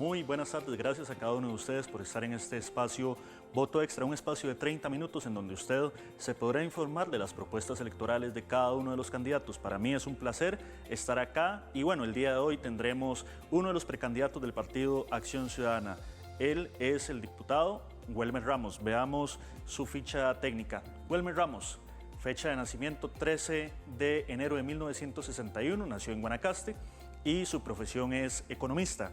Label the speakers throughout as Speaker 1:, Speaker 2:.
Speaker 1: Muy buenas tardes, gracias a cada uno de ustedes por estar en este espacio Voto Extra, un espacio de 30 minutos en donde usted se podrá informar de las propuestas electorales de cada uno de los candidatos. Para mí es un placer estar acá y bueno, el día de hoy tendremos uno de los precandidatos del partido Acción Ciudadana. Él es el diputado Welmer Ramos. Veamos su ficha técnica. Welmer Ramos, fecha de nacimiento 13 de enero de 1961, nació en Guanacaste y su profesión es economista.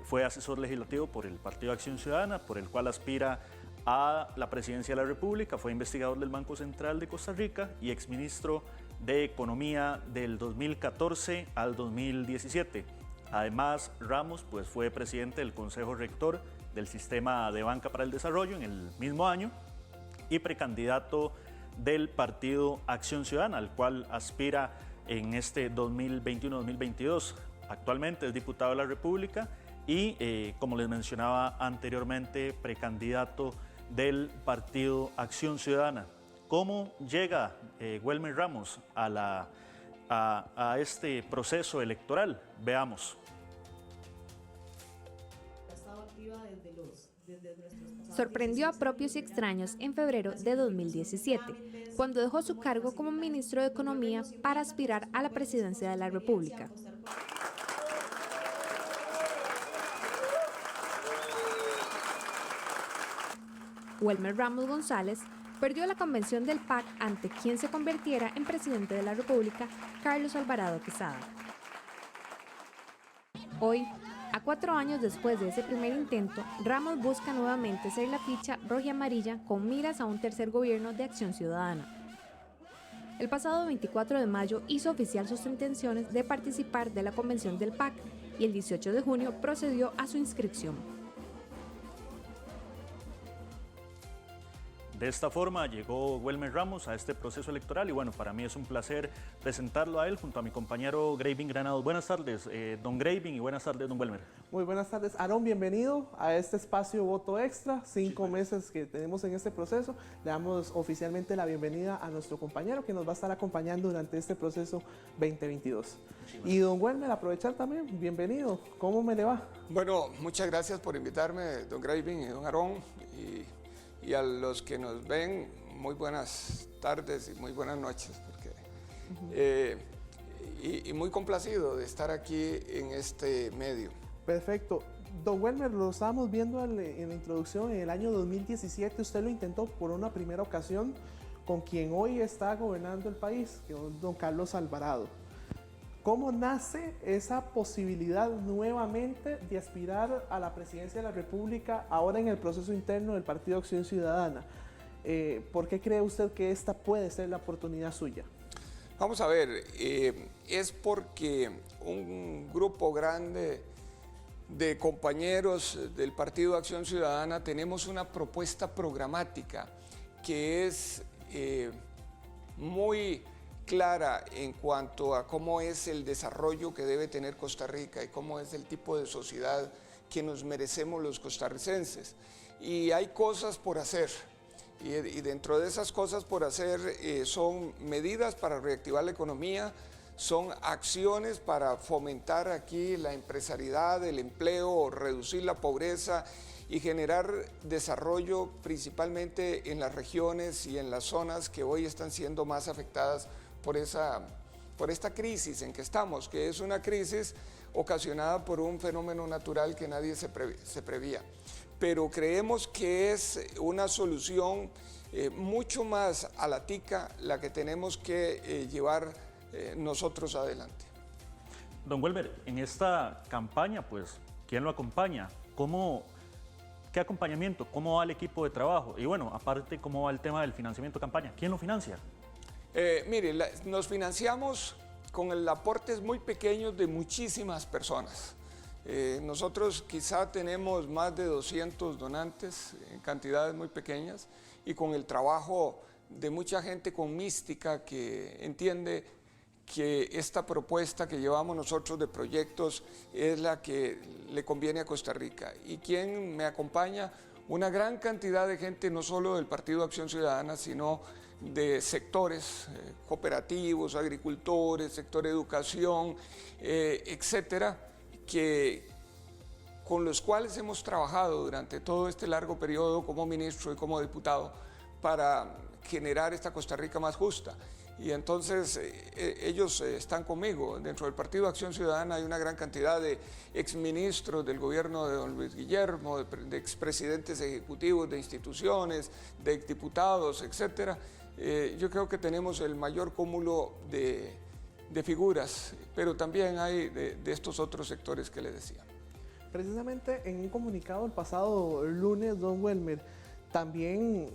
Speaker 1: Fue asesor legislativo por el Partido Acción Ciudadana, por el cual aspira a la presidencia de la República. Fue investigador del Banco Central de Costa Rica y exministro de Economía del 2014 al 2017. Además, Ramos fue presidente del Consejo Rector del Sistema de Banca para el Desarrollo en el mismo año y precandidato del Partido Acción Ciudadana, al cual aspira en este 2021-2022. Actualmente es diputado de la República y, como les mencionaba anteriormente, precandidato del Partido Acción Ciudadana. ¿Cómo llega Welmer Ramos a este proceso electoral? Veamos.
Speaker 2: Sorprendió a propios y extraños en febrero de 2017, cuando dejó su cargo como ministro de Economía para aspirar a la presidencia de la República. Welmer Ramos González perdió la convención del PAC ante quien se convirtiera en presidente de la República, Carlos Alvarado Quesada. Hoy, a 4 años después de ese primer intento, Ramos busca nuevamente ser la ficha roja y amarilla con miras a un tercer gobierno de Acción Ciudadana. El pasado 24 de mayo hizo oficial sus intenciones de participar de la convención del PAC y el 18 de junio procedió a su inscripción.
Speaker 1: De esta forma llegó Welmer Ramos a este proceso electoral y bueno, para mí es un placer presentarlo a él junto a mi compañero Graving Granados. Buenas tardes, don Graving, y buenas tardes, don Welmer.
Speaker 3: Muy buenas tardes, Aarón, bienvenido a este espacio Voto Extra, 5 meses que tenemos en este proceso. Le damos oficialmente la bienvenida a nuestro compañero que nos va a estar acompañando durante este proceso 2022. Y don Welmer, aprovechar también, bienvenido, ¿cómo me le va?
Speaker 4: Bueno, muchas gracias por invitarme, don Graving y don Aarón. Y a los que nos ven, muy buenas tardes y muy buenas noches, y muy complacido de estar aquí en este medio.
Speaker 3: Perfecto. Don Welmer, lo estábamos viendo en la introducción, en el año 2017 usted lo intentó por una primera ocasión con quien hoy está gobernando el país, que es don Carlos Alvarado. ¿Cómo nace esa posibilidad nuevamente de aspirar a la presidencia de la República ahora en el proceso interno del Partido Acción Ciudadana? ¿Por qué cree usted que esta puede ser la oportunidad suya?
Speaker 4: Vamos a ver, es porque un grupo grande de compañeros del Partido Acción Ciudadana tenemos una propuesta programática que es muy clara en cuanto a cómo es el desarrollo que debe tener Costa Rica y cómo es el tipo de sociedad que nos merecemos los costarricenses. Y hay cosas por hacer, y dentro de esas cosas por hacer son medidas para reactivar la economía, son acciones para fomentar aquí la empresariedad, el empleo, reducir la pobreza y generar desarrollo principalmente en las regiones y en las zonas que hoy están siendo más afectadas por esta crisis en que estamos, que es una crisis ocasionada por un fenómeno natural que nadie se prevía. Pero creemos que es una solución mucho más a la tica la que tenemos que llevar nosotros adelante.
Speaker 1: Don Welmer, en esta campaña, ¿quién lo acompaña? ¿Qué acompañamiento? ¿Cómo va el equipo de trabajo? Y bueno, aparte, ¿cómo va el tema del financiamiento de campaña? ¿Quién lo financia?
Speaker 4: Mire, nos financiamos con aportes muy pequeños de muchísimas personas. Nosotros quizá tenemos más de 200 donantes en cantidades muy pequeñas y con el trabajo de mucha gente con mística que entiende que esta propuesta que llevamos nosotros de proyectos es la que le conviene a Costa Rica. ¿Y quién me acompaña? Una gran cantidad de gente, no solo del Partido Acción Ciudadana, sino de sectores cooperativos, agricultores, sector educación, etcétera, que con los cuales hemos trabajado durante todo este largo periodo como ministro y como diputado para generar esta Costa Rica más justa. Y entonces ellos están conmigo. Dentro del Partido Acción Ciudadana hay una gran cantidad de exministros del gobierno de don Luis Guillermo, de expresidentes ejecutivos de instituciones, de diputados, etc. Yo creo que tenemos el mayor cúmulo de figuras, pero también hay de estos otros sectores que le decía.
Speaker 3: Precisamente en un comunicado el pasado lunes, don Welmer, también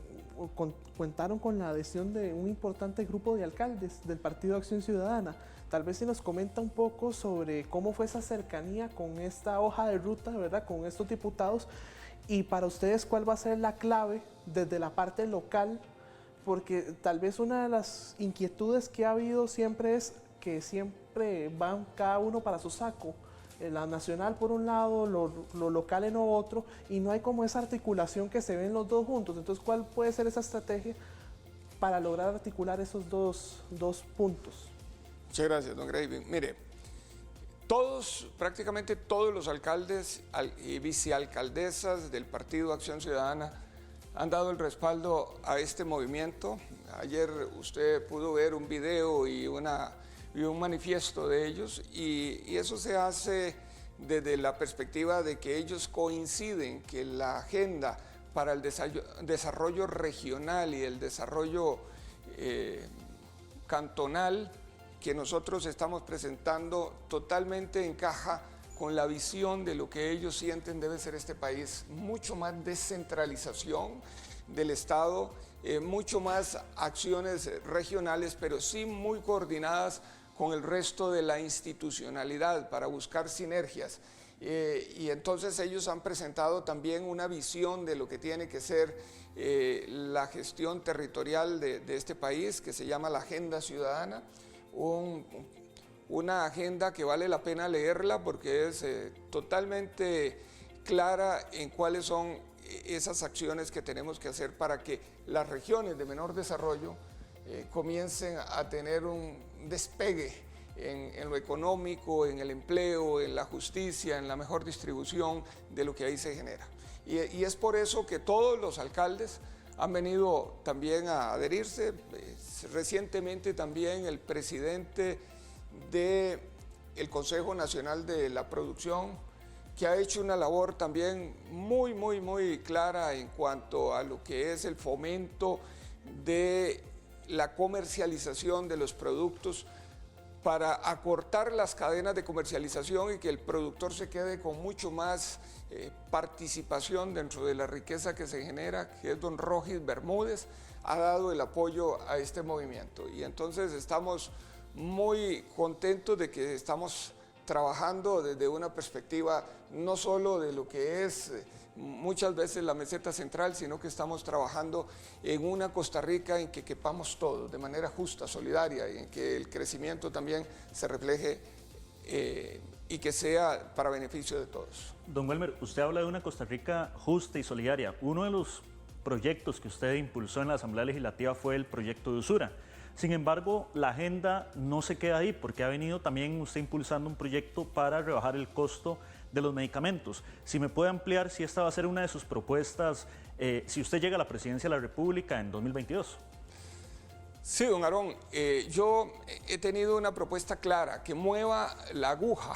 Speaker 3: contaron con la adhesión de un importante grupo de alcaldes del Partido Acción Ciudadana. Tal vez si nos comenta un poco sobre cómo fue esa cercanía con esta hoja de ruta, ¿verdad?, con estos diputados, y para ustedes cuál va a ser la clave desde la parte local, porque tal vez una de las inquietudes que ha habido siempre es que siempre van cada uno para su saco. La nacional por un lado, lo local en otro, y no hay como esa articulación que se ven los dos juntos. Entonces, ¿cuál puede ser esa estrategia para lograr articular esos dos puntos?
Speaker 4: Muchas gracias, don Gravy. Mire, prácticamente todos los alcaldes y vicealcaldesas del Partido Acción Ciudadana han dado el respaldo a este movimiento. Ayer usted pudo ver un video y un manifiesto de ellos, y eso se hace desde la perspectiva de que ellos coinciden que la agenda para el desarrollo regional y el desarrollo cantonal que nosotros estamos presentando totalmente encaja con la visión de lo que ellos sienten debe ser este país: mucho más descentralización del Estado, mucho más acciones regionales, pero sí muy coordinadas con el resto de la institucionalidad para buscar sinergias. Y entonces ellos han presentado también una visión de lo que tiene que ser la gestión territorial de este país, que se llama la Agenda Ciudadana, una agenda que vale la pena leerla porque es totalmente clara en cuáles son esas acciones que tenemos que hacer para que las regiones de menor desarrollo comiencen a tener un despegue en lo económico, en el empleo, en la justicia, en la mejor distribución de lo que ahí se genera. Y es por eso que todos los alcaldes han venido también a adherirse. Recientemente también el presidente del Consejo Nacional de la Producción, que ha hecho una labor también muy clara en cuanto a lo que es el fomento de la comercialización de los productos para acortar las cadenas de comercialización y que el productor se quede con mucho más participación dentro de la riqueza que se genera, que es don Rogis Bermúdez, ha dado el apoyo a este movimiento. Y entonces estamos muy contentos de que estamos trabajando desde una perspectiva no solo de lo que es muchas veces la meseta central, sino que estamos trabajando en una Costa Rica en que quepamos todos de manera justa, solidaria, y en que el crecimiento también se refleje y que sea para beneficio de todos.
Speaker 1: Don Welmer, usted habla de una Costa Rica justa y solidaria. Uno de los proyectos que usted impulsó en la Asamblea Legislativa fue el proyecto de usura. Sin embargo, la agenda no se queda ahí, porque ha venido también usted impulsando un proyecto para rebajar el costo de los medicamentos. Si me puede ampliar si esta va a ser una de sus propuestas, si usted llega a la presidencia de la República en 2022.
Speaker 4: Sí, don Aarón, yo he tenido una propuesta clara, que mueva la aguja,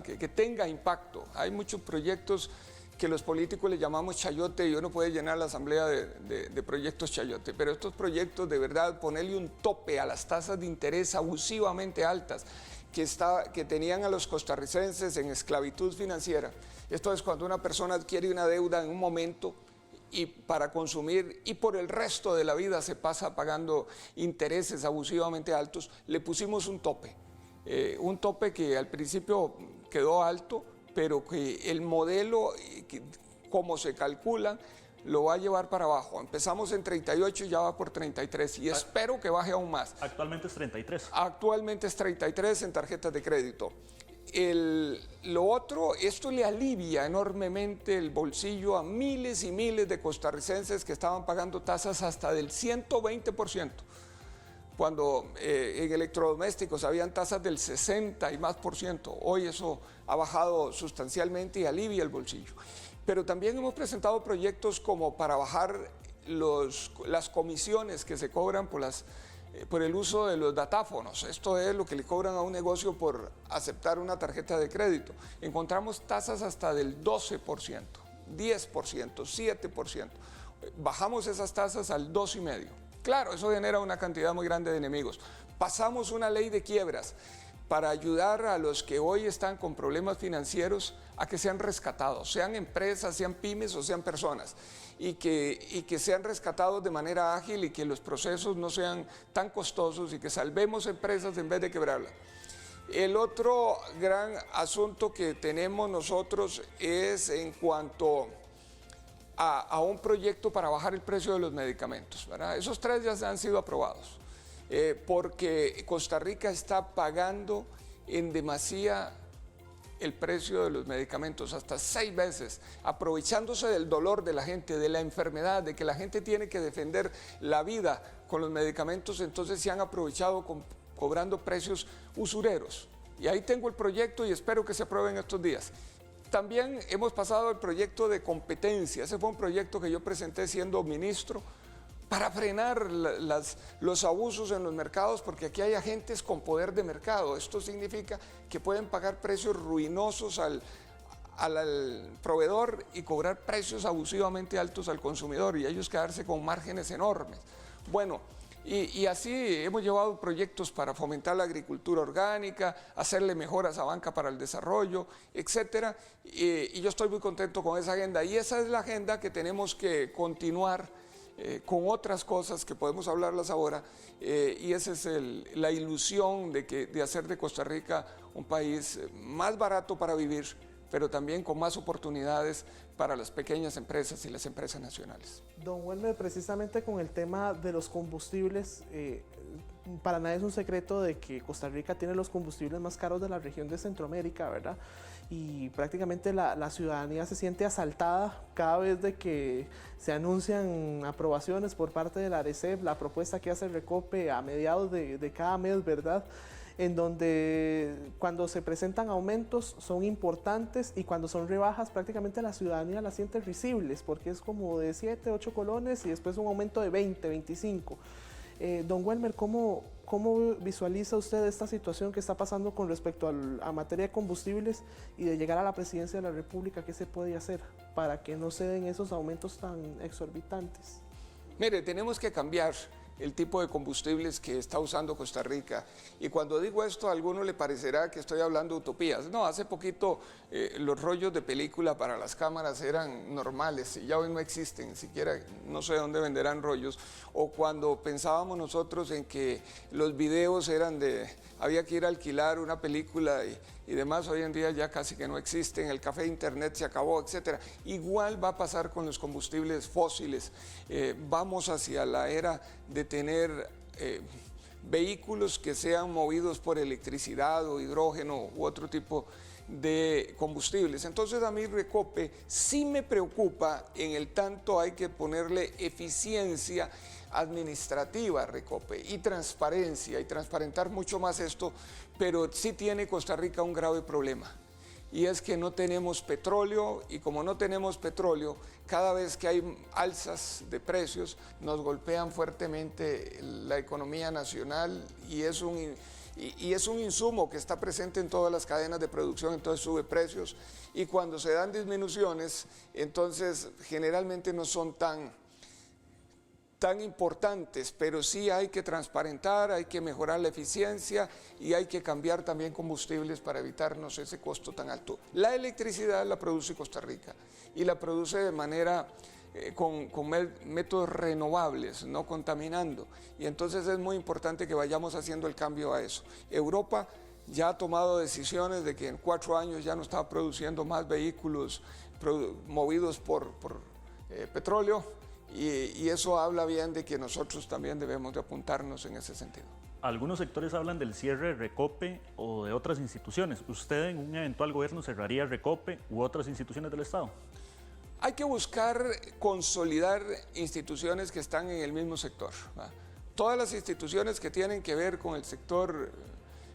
Speaker 4: que tenga impacto. Hay muchos proyectos que los políticos le llamamos chayote, y uno puede llenar la asamblea de proyectos chayote, pero estos proyectos de verdad, ponerle un tope a las tasas de interés abusivamente altas que tenían a los costarricenses en esclavitud financiera. Esto es cuando una persona adquiere una deuda en un momento y para consumir, y por el resto de la vida se pasa pagando intereses abusivamente altos. Le pusimos un tope que al principio quedó alto, pero que el modelo, como se calcula, lo va a llevar para abajo. Empezamos en 38 y ya va por 33, y espero que baje aún más.
Speaker 1: Actualmente es 33.
Speaker 4: Actualmente es 33 en tarjetas de crédito. Lo otro, esto le alivia enormemente el bolsillo a miles y miles de costarricenses que estaban pagando tasas hasta del 120%. cuando en electrodomésticos habían tasas del 60 y más por ciento. Hoy eso ha bajado sustancialmente y alivia el bolsillo. Pero también hemos presentado proyectos como para bajar las comisiones que se cobran por el uso de los datáfonos. Esto es lo que le cobran a un negocio por aceptar una tarjeta de crédito. Encontramos tasas hasta del 12%, 10%, 7%. Bajamos esas tasas al 2,5%. Claro, eso genera una cantidad muy grande de enemigos. Pasamos una ley de quiebras para ayudar a los que hoy están con problemas financieros a que sean rescatados, sean empresas, sean pymes o sean personas, y que sean rescatados de manera ágil y que los procesos no sean tan costosos y que salvemos empresas en vez de quebrarlas. El otro gran asunto que tenemos nosotros es en cuanto a un proyecto para bajar el precio de los medicamentos, ¿verdad? Esos 3 ya han sido aprobados, porque Costa Rica está pagando en demasía el precio de los medicamentos, hasta 6 veces, aprovechándose del dolor de la gente, de la enfermedad, de que la gente tiene que defender la vida con los medicamentos. Entonces se han aprovechado cobrando precios usureros. Y ahí tengo el proyecto y espero que se apruebe en estos días. También hemos pasado al proyecto de competencia. Ese fue un proyecto que yo presenté siendo ministro para frenar los abusos en los mercados, porque aquí hay agentes con poder de mercado. Esto significa que pueden pagar precios ruinosos al proveedor y cobrar precios abusivamente altos al consumidor, y ellos quedarse con márgenes enormes. Bueno, y así hemos llevado proyectos para fomentar la agricultura orgánica, hacerle mejoras a banca para el desarrollo, etcétera. Y yo estoy muy contento con esa agenda. Y esa es la agenda que tenemos que continuar con otras cosas que podemos hablarlas ahora. Y esa es la ilusión de hacer de Costa Rica un país más barato para vivir, pero también con más oportunidades para las pequeñas empresas y las empresas nacionales.
Speaker 3: Don Welmer, precisamente con el tema de los combustibles, para nadie es un secreto de que Costa Rica tiene los combustibles más caros de la región de Centroamérica, ¿verdad? Y prácticamente la ciudadanía se siente asaltada cada vez de que se anuncian aprobaciones por parte de la ARECEP, la propuesta que hace Recope a mediados de cada mes, ¿verdad? En donde cuando se presentan aumentos son importantes y cuando son rebajas prácticamente la ciudadanía las siente risibles, porque es como de 7, 8 colones y después un aumento de 20, 25. Don Welmer, ¿cómo visualiza usted esta situación que está pasando con respecto a materia de combustibles y de llegar a la presidencia de la República? ¿Qué se puede hacer para que no se den esos aumentos tan exorbitantes?
Speaker 4: Mire, tenemos que cambiar el tipo de combustibles que está usando Costa Rica. Y cuando digo esto, a alguno le parecerá que estoy hablando de utopías. No, hace poquito los rollos de película para las cámaras eran normales y ya hoy no existen, siquiera no sé dónde venderán rollos. O cuando pensábamos nosotros en que los videos había que ir a alquilar una película y demás, hoy en día ya casi que no existen, el café de internet se acabó, etc. Igual va a pasar con los combustibles fósiles. Vamos hacia la era de tener vehículos que sean movidos por electricidad o hidrógeno u otro tipo de combustibles. Entonces a mí Recope sí me preocupa, en el tanto hay que ponerle eficiencia administrativa a Recope y transparencia y transparentar mucho más esto, pero sí tiene Costa Rica un grave problema. Y es que no tenemos petróleo, y como no tenemos petróleo, cada vez que hay alzas de precios nos golpean fuertemente la economía nacional y es un insumo que está presente en todas las cadenas de producción, entonces sube precios, y cuando se dan disminuciones, entonces generalmente no son tan importantes, pero sí hay que transparentar, hay que mejorar la eficiencia y hay que cambiar también combustibles para evitarnos ese costo tan alto. La electricidad la produce Costa Rica y la produce de manera con métodos renovables, no contaminando, y entonces es muy importante que vayamos haciendo el cambio a eso. Europa ya ha tomado decisiones de que en 4 años ya no está produciendo más vehículos movidos por petróleo. Y eso habla bien de que nosotros también debemos de apuntarnos en ese sentido.
Speaker 1: Algunos sectores hablan del cierre de Recope o de otras instituciones. ¿Usted en un eventual gobierno cerraría Recope u otras instituciones del Estado? Hay
Speaker 4: que buscar consolidar instituciones que están en el mismo sector, ¿va? Todas las instituciones que tienen que ver con el sector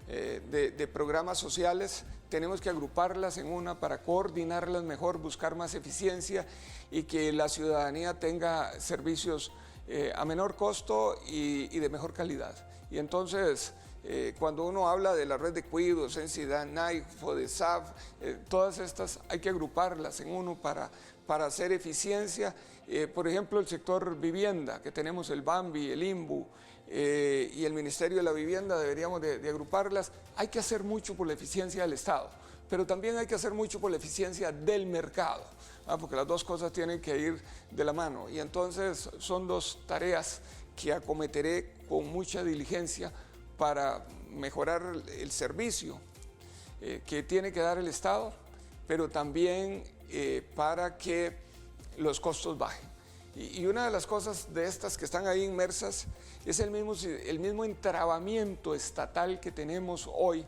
Speaker 4: de programas sociales, tenemos que agruparlas en una para coordinarlas mejor, buscar más eficiencia y que la ciudadanía tenga servicios a menor costo y de mejor calidad. Y entonces, cuando uno habla de la red de cuidos, Sensidad, NAI, FODESAF, todas estas hay que agruparlas en uno para hacer eficiencia. Por ejemplo, el sector vivienda, que tenemos el BAMBI, el INBU y el Ministerio de la Vivienda, deberíamos de agruparlas. Hay que hacer mucho por la eficiencia del Estado, pero también hay que hacer mucho por la eficiencia del mercado, porque las dos cosas tienen que ir de la mano. Y entonces son dos tareas que acometeré con mucha diligencia para mejorar el servicio que tiene que dar el Estado, pero también para que los costos bajen. Y una de las cosas de estas que están ahí inmersas es el mismo entrabamiento estatal que tenemos hoy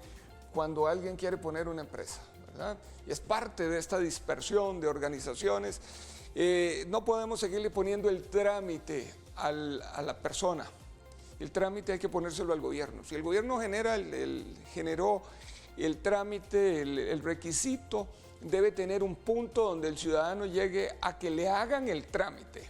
Speaker 4: cuando alguien quiere poner una empresa, ¿verdad? Y es parte de esta dispersión de organizaciones. No podemos seguirle poniendo el trámite a la persona. El trámite hay que ponérselo al gobierno. Si el gobierno generó el trámite, el requisito, debe tener un punto donde el ciudadano llegue a que le hagan el trámite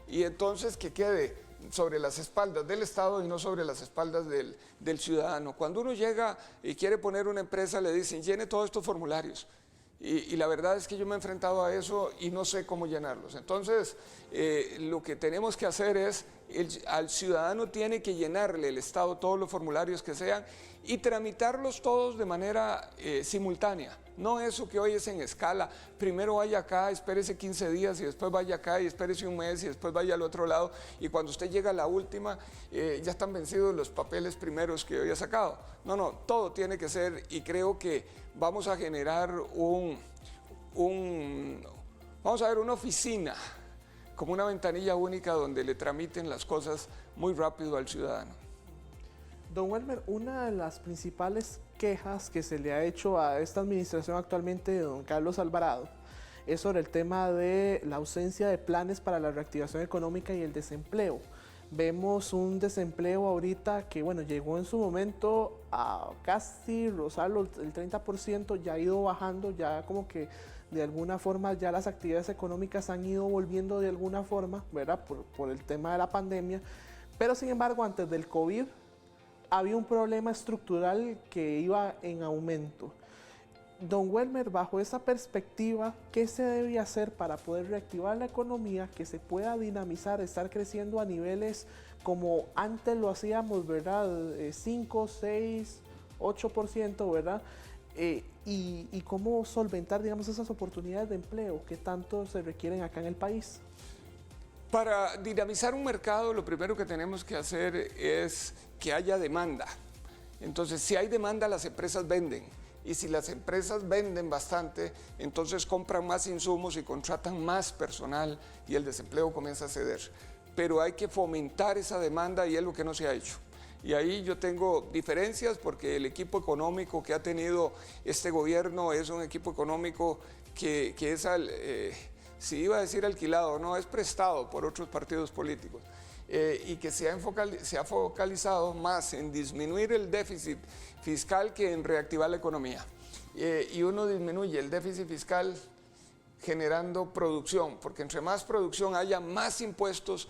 Speaker 4: y entonces que quede sobre las espaldas del Estado y no sobre las espaldas del ciudadano. Cuando uno llega y quiere poner una empresa, le dicen, llene todos estos formularios. Y la verdad es que yo me he enfrentado a eso y no sé cómo llenarlos. Entonces, lo que tenemos que hacer es, al ciudadano tiene que llenarle el Estado todos los formularios que sean y tramitarlos todos de manera simultánea. No eso que hoy es en escala, primero vaya acá, espérese 15 días y después vaya acá y espérese un mes y después vaya al otro lado y cuando usted llega a la última ya están vencidos los papeles primeros que había sacado. No, todo tiene que ser y creo que vamos a generar vamos a ver una oficina como una ventanilla única donde le tramiten las cosas muy rápido al ciudadano.
Speaker 3: Don Welmer, una de las principales quejas que se le ha hecho a esta administración actualmente de don Carlos Alvarado es sobre el tema de la ausencia de planes para la reactivación económica y el desempleo. Vemos un desempleo ahorita que, bueno, llegó en su momento a casi rozar el 30%, ya ha ido bajando, ya como que de alguna forma ya las actividades económicas han ido volviendo de alguna forma, ¿verdad? Por el tema de la pandemia, pero sin embargo antes del COVID había un problema estructural que iba en aumento. Don Welmer, bajo esa perspectiva, ¿qué se debe hacer para poder reactivar la economía, que se pueda dinamizar, estar creciendo a niveles como antes lo hacíamos, ¿verdad? 5, 6, 8%, ¿verdad? Y cómo solventar, digamos, esas oportunidades de empleo que tanto se requieren acá en el país.
Speaker 4: Para dinamizar un mercado, lo primero que tenemos que hacer es que haya demanda. Entonces, si hay demanda, las empresas venden. Y si las empresas venden bastante, entonces compran más insumos y contratan más personal y el desempleo comienza a ceder. Pero hay que fomentar esa demanda y es lo que no se ha hecho. Y ahí yo tengo diferencias porque el equipo económico que ha tenido este gobierno es un equipo económico que es si iba a decir alquilado, no, es prestado por otros partidos políticos y que se ha focalizado más en disminuir el déficit fiscal que en reactivar la economía. Y uno disminuye el déficit fiscal generando producción, porque entre más producción haya, más impuestos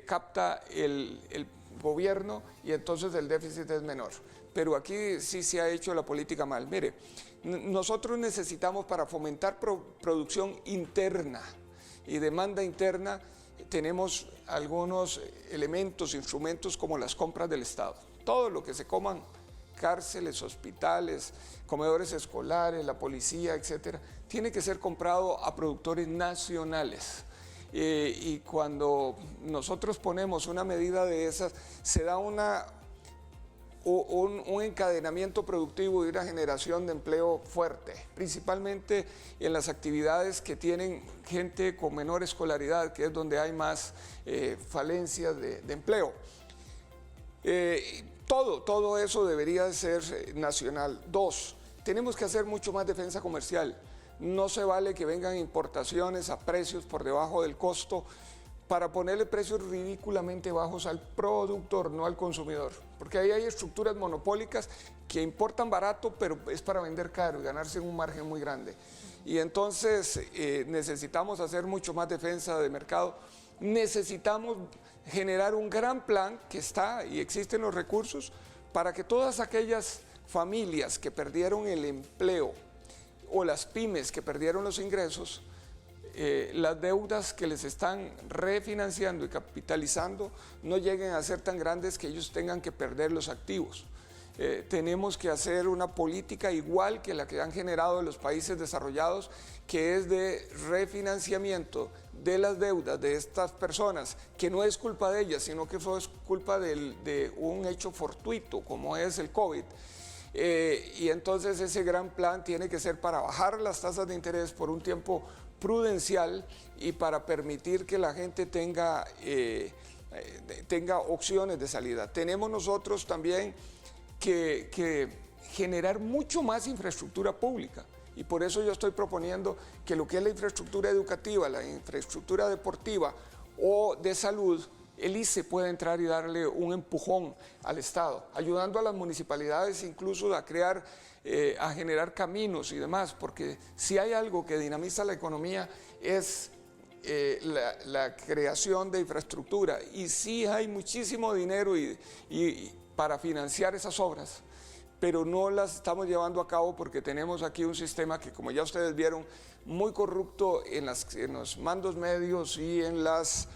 Speaker 4: capta el gobierno y entonces el déficit es menor. Pero aquí sí se ha hecho la política mal. Mire, nosotros necesitamos para fomentar producción interna y demanda interna, tenemos algunos elementos, instrumentos como las compras del Estado. Todo lo que se coman, cárceles, hospitales, comedores escolares, la policía, etcétera, tiene que ser comprado a productores nacionales. Y cuando nosotros ponemos una medida de esas, se da un encadenamiento productivo y una generación de empleo fuerte, principalmente en las actividades que tienen gente con menor escolaridad, que es donde hay más falencias de empleo. Todo eso debería ser nacional. 2, tenemos que hacer mucho más defensa comercial. No se vale que vengan importaciones a precios por debajo del costo para ponerle precios ridículamente bajos al productor, no al consumidor. Porque ahí hay estructuras monopólicas que importan barato, pero es para vender caro y ganarse un margen muy grande. Y entonces necesitamos hacer mucho más defensa de mercado. Necesitamos generar un gran plan que está y existen los recursos para que todas aquellas familias que perdieron el empleo o las pymes que perdieron los ingresos, las deudas que les están refinanciando y capitalizando no lleguen a ser tan grandes que ellos tengan que perder los activos. Tenemos que hacer una política igual que la que han generado los países desarrollados, que es de refinanciamiento de las deudas de estas personas, que no es culpa de ellas, sino que eso es culpa de un hecho fortuito, como es el COVID. Y entonces ese gran plan tiene que ser para bajar las tasas de interés por un tiempo prudencial y para permitir que la gente tenga opciones de salida. Tenemos nosotros también que generar mucho más infraestructura pública, y por eso yo estoy proponiendo que lo que es la infraestructura educativa, la infraestructura deportiva o de salud, el ICE puede entrar y darle un empujón al Estado, ayudando a las municipalidades incluso a crear, a generar caminos y demás, porque si hay algo que dinamiza la economía es la creación de infraestructura, y sí hay muchísimo dinero para financiar esas obras, pero no las estamos llevando a cabo porque tenemos aquí un sistema que, como ya ustedes vieron, muy corrupto en los mandos medios y en las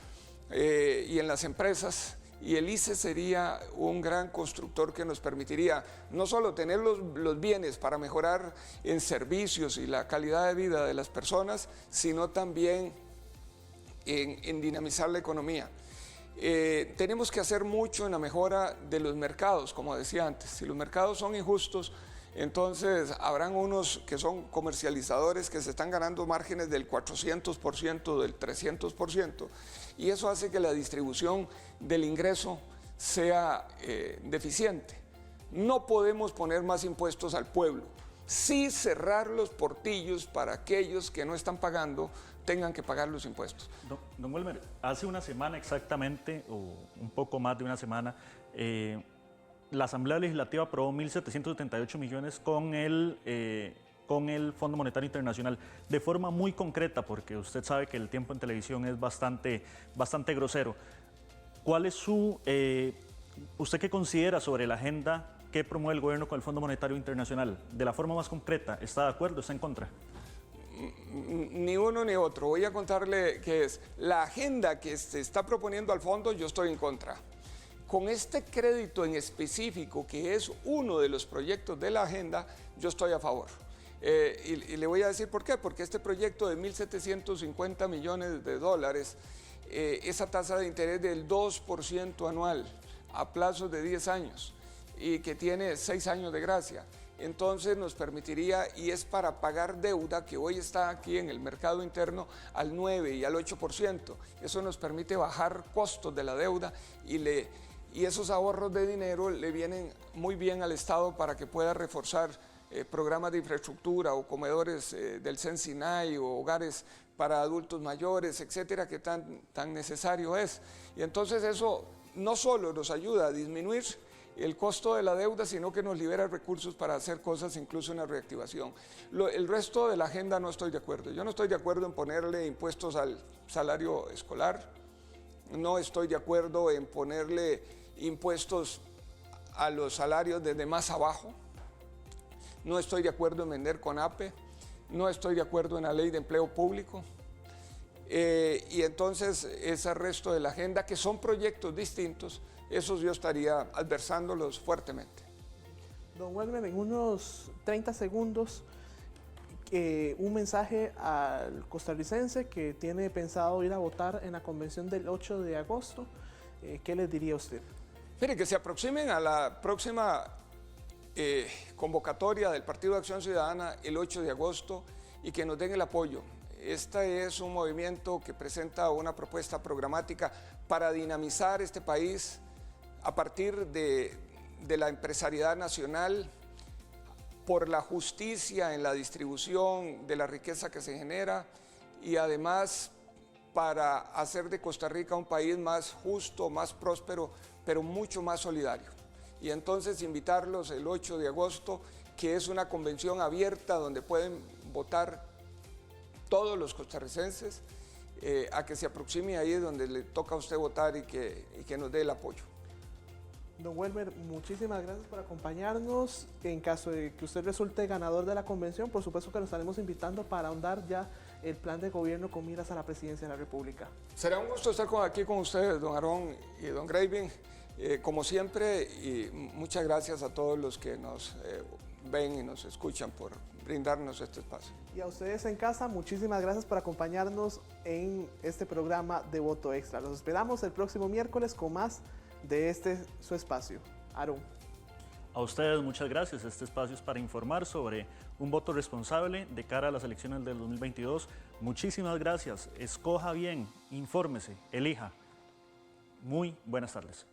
Speaker 4: empresas, y el ICE sería un gran constructor que nos permitiría no solo tener los bienes para mejorar en servicios y la calidad de vida de las personas, sino también en dinamizar la economía. Tenemos que hacer mucho en la mejora de los mercados, como decía antes. Si los mercados son injustos, entonces habrán unos que son comercializadores que se están ganando márgenes del 400%, del 300%, y eso hace que la distribución del ingreso sea deficiente. No podemos poner más impuestos al pueblo, sí cerrar los portillos para aquellos que no están pagando tengan que pagar los impuestos.
Speaker 1: Don Welmer, hace una semana exactamente, o un poco más de una semana, la Asamblea Legislativa aprobó 1.778 millones con el Fondo Monetario Internacional, de forma muy concreta, porque usted sabe que el tiempo en televisión es bastante grosero. ¿Cuál es usted qué considera sobre la agenda que promueve el gobierno con el Fondo Monetario Internacional? De la forma más concreta, ¿está de acuerdo o está en contra?
Speaker 4: Ni uno ni otro. Voy a contarle qué es. La agenda que se está proponiendo al fondo, yo estoy en contra. Con este crédito en específico, que es uno de los proyectos de la agenda, yo estoy a favor. Y le voy a decir por qué. Porque este proyecto de 1.750 millones de dólares, esa tasa de interés del 2% anual a plazos de 10 años y que tiene 6 años de gracia, entonces nos permitiría, y es para pagar deuda que hoy está aquí en el mercado interno al 9 y al 8%. Eso nos permite bajar costos de la deuda y esos ahorros de dinero le vienen muy bien al Estado para que pueda reforzar programas de infraestructura o comedores del Sensinay o hogares para adultos mayores, etcétera, que tan necesario es. Y entonces eso no solo nos ayuda a disminuir el costo de la deuda, sino que nos libera recursos para hacer cosas, incluso en la reactivación. El resto de la agenda no estoy de acuerdo. Yo no estoy de acuerdo en ponerle impuestos al salario escolar, no estoy de acuerdo en ponerle impuestos a los salarios desde más abajo, no estoy de acuerdo en vender CONAPE, no estoy de acuerdo en la ley de empleo público, y entonces ese resto de la agenda, que son proyectos distintos, esos yo estaría adversándolos fuertemente.
Speaker 3: Don Welmer, en unos 30 segundos, un mensaje al costarricense que tiene pensado ir a votar en la convención del 8 de agosto, ¿qué les diría usted?
Speaker 4: Mire, que se aproximen a la próxima convocatoria del Partido de Acción Ciudadana el 8 de agosto y que nos den el apoyo. Este es un movimiento que presenta una propuesta programática para dinamizar este país a partir de la empresariedad nacional, por la justicia en la distribución de la riqueza que se genera y además para hacer de Costa Rica un país más justo, más próspero, pero mucho más solidario. Y entonces invitarlos el 8 de agosto, que es una convención abierta donde pueden votar todos los costarricenses, a que se aproxime ahí donde le toca a usted votar y que nos dé el apoyo.
Speaker 3: Don Welmer, muchísimas gracias por acompañarnos. En caso de que usted resulte ganador de la convención, por supuesto que lo estaremos invitando para ahondar ya el plan de gobierno con miras a la presidencia de la República.
Speaker 4: Será un gusto estar aquí con ustedes, don Aarón y don Graving, como siempre, y muchas gracias a todos los que nos ven y nos escuchan por brindarnos este espacio.
Speaker 3: Y a ustedes en casa, muchísimas gracias por acompañarnos en este programa de Voto Extra. Los esperamos el próximo miércoles con más de su espacio. Aarón.
Speaker 1: A ustedes muchas gracias. Este espacio es para informar sobre un voto responsable de cara a las elecciones del 2022. Muchísimas gracias. Escoja bien, infórmese, elija. Muy buenas tardes.